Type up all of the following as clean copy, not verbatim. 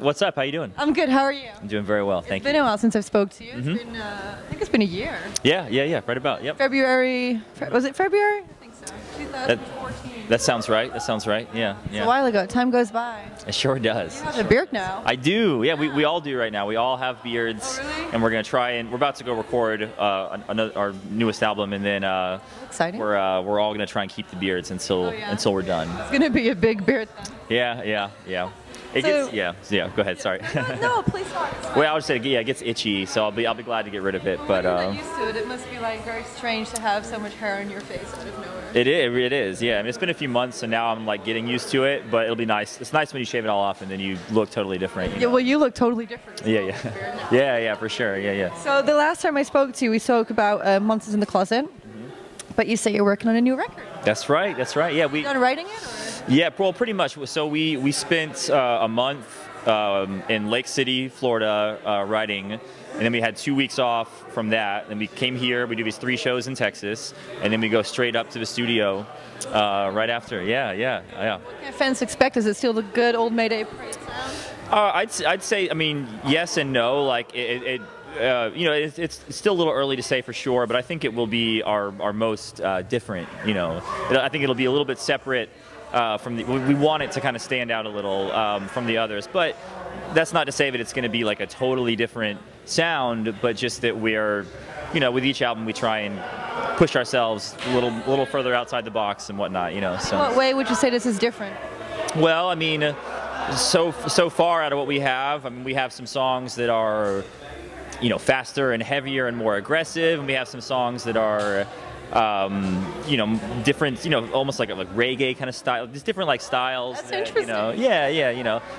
What's up? How you doing? I'm good. How are you? I'm doing very well, thank you. It's been a while since I've spoke to you. It's been, I think it's been a year. Yeah, right about, yep. February, was it February? I think so. 2014. That sounds right, yeah. It's a while ago. Time goes by. It sure does. You have a beard now. I do, yeah, we all do right now. We all have beards. Oh, really? And we're going to try and, we're about to go record our newest album, and then Exciting. we're all going to try and keep the beards until we're done. It's going to be a big beard then. Yeah. It So- gets, yeah, go ahead, sorry. No, please talk. Well, I would say, yeah, it gets itchy, so I'll be glad to get rid of it, but You're not used to it. It must be like very strange to have so much hair on your face out of nowhere. it is, yeah. I mean, it's been a few months, so now I'm like getting used to it, but it'll be nice. It's nice when you shave it all off and then you look totally different. Yeah, well, you look totally different. Yeah, for sure, yeah. So the last time I spoke to you, we spoke about Monsters in the Closet, but you say you're working on a new record. That's right, yeah. You done writing it? Or? Yeah, well, pretty much. So we spent a month in Lake City, Florida, writing, and then we had 2 weeks off from that. Then we came here. We do these 3 shows in Texas, and then we go straight up to the studio right after. Yeah. What can fans expect? Is it still the good old Mayday Parade sound? I'd say, I mean, yes and no. Like it's still a little early to say for sure, but I think it will be our most different. I think it'll be a little bit separate. We want it to kind of stand out a little from the others, but that's not to say that it's going to be like a totally different sound, but just that we're, with each album we try and push ourselves a little further outside the box and whatnot, So. In what way would you say this is different? Well, I mean, so far out of what we have, I mean, we have some songs that are, faster and heavier and more aggressive, and we have some songs that are different, almost like reggae kind of style. There's different like styles. That's that, interesting. Yeah.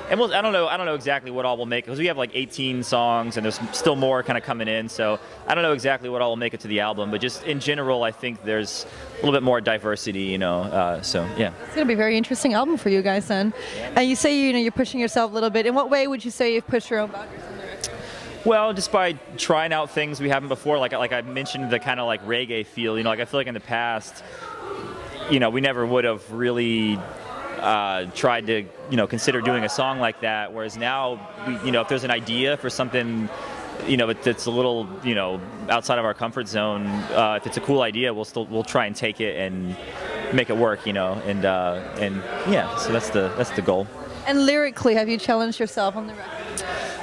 And I don't know exactly what all we'll make, because we have like 18 songs and there's still more kind of coming in. So I don't know exactly what all will make it to the album, but just in general, I think there's a little bit more diversity. So yeah. It's gonna be a very interesting album for you guys then. And you say you're pushing yourself a little bit. In what way would you say you've pushed your own boundaries in the record? Well, just by trying out things we haven't before, like I mentioned, the kind of like reggae feel. Like I feel like in the past, we never would have really tried to, consider doing a song like that. Whereas now, if there's an idea for something, that's a little, outside of our comfort zone, if it's a cool idea, we'll try and take it and make it work, and yeah. So that's the goal. And lyrically, have you challenged yourself on the record?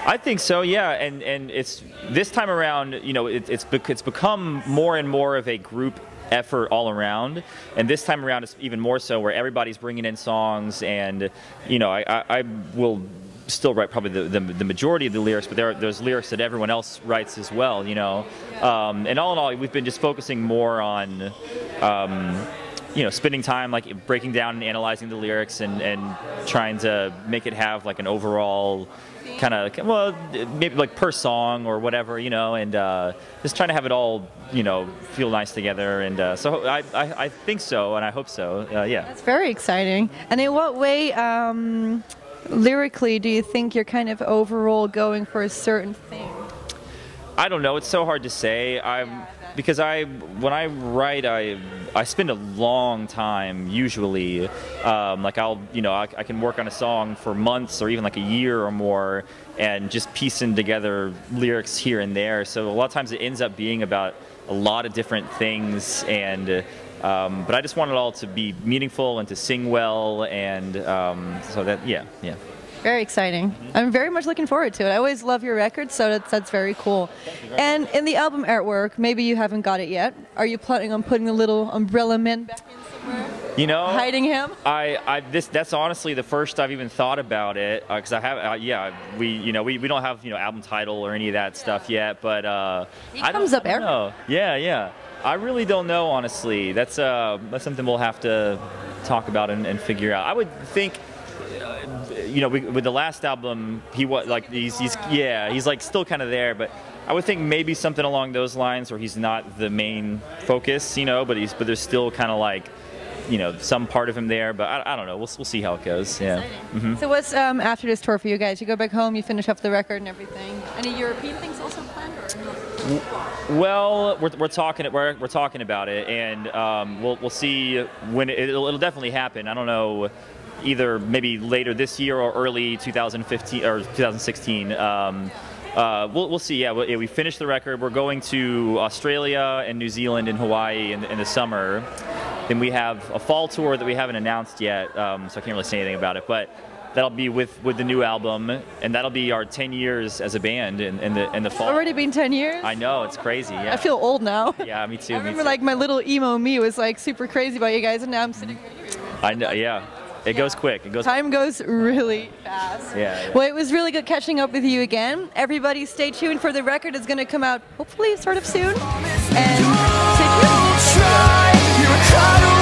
I think so, yeah, and it's this time around, it's become more and more of a group effort all around, and this time around it's even more so, where everybody's bringing in songs, and I will still write probably the majority of the lyrics, but there's lyrics that everyone else writes as well, and all in all, we've been just focusing more on spending time like breaking down and analyzing the lyrics and trying to make it have like an overall kind of, well, maybe like per song or whatever, and just trying to have it all, feel nice together. And so I think so, and I hope so, yeah. That's very exciting. And in what way, lyrically, do you think you're kind of overall going for a certain thing? I don't know. It's so hard to say. Because when I write, I spend a long time usually. Like I can work on a song for months or even like a year or more, and just piecing together lyrics here and there. So a lot of times it ends up being about a lot of different things, and but I just want it all to be meaningful and to sing well, and so that yeah. Very exciting. I'm very much looking forward to it. I always love your records, so that's very cool. And in the album artwork, maybe you haven't got it yet. Are you planning on putting a little umbrella man back in somewhere? Hiding him? That's honestly the first I've even thought about it, because I have we don't have album title or any of that stuff yet, but he comes up every. Yeah. I really don't know, honestly. That's something we'll have to talk about and figure out. I would think. With the last album, he was like he's like still kind of there, but I would think maybe something along those lines, where he's not the main focus, but there's still kind of like, some part of him there, but I don't know. We'll see how it goes. Yeah. So what's after this tour for you guys? You go back home, you finish up the record and everything. Any European things also planned, or? Well, we're talking about it, and we'll see when it'll definitely happen. I don't know. either maybe later this year or early 2015 or 2016. We'll see. Yeah, we finished the record. We're going to Australia and New Zealand and Hawaii in the summer. Then we have a fall tour that we haven't announced yet, so I can't really say anything about it. But that'll be with the new album, and that'll be our 10 years as a band in the fall. It's already been 10 years? I know, it's crazy. Yeah. I feel old now. Yeah, me too. I remember like my little emo me was like super crazy about you guys, and now I'm sitting right here. I know. Yeah. It goes quick. Time goes really fast. Yeah. Well, it was really good catching up with you again. Everybody stay tuned for the record. It's going to come out hopefully sort of soon. And stay tuned.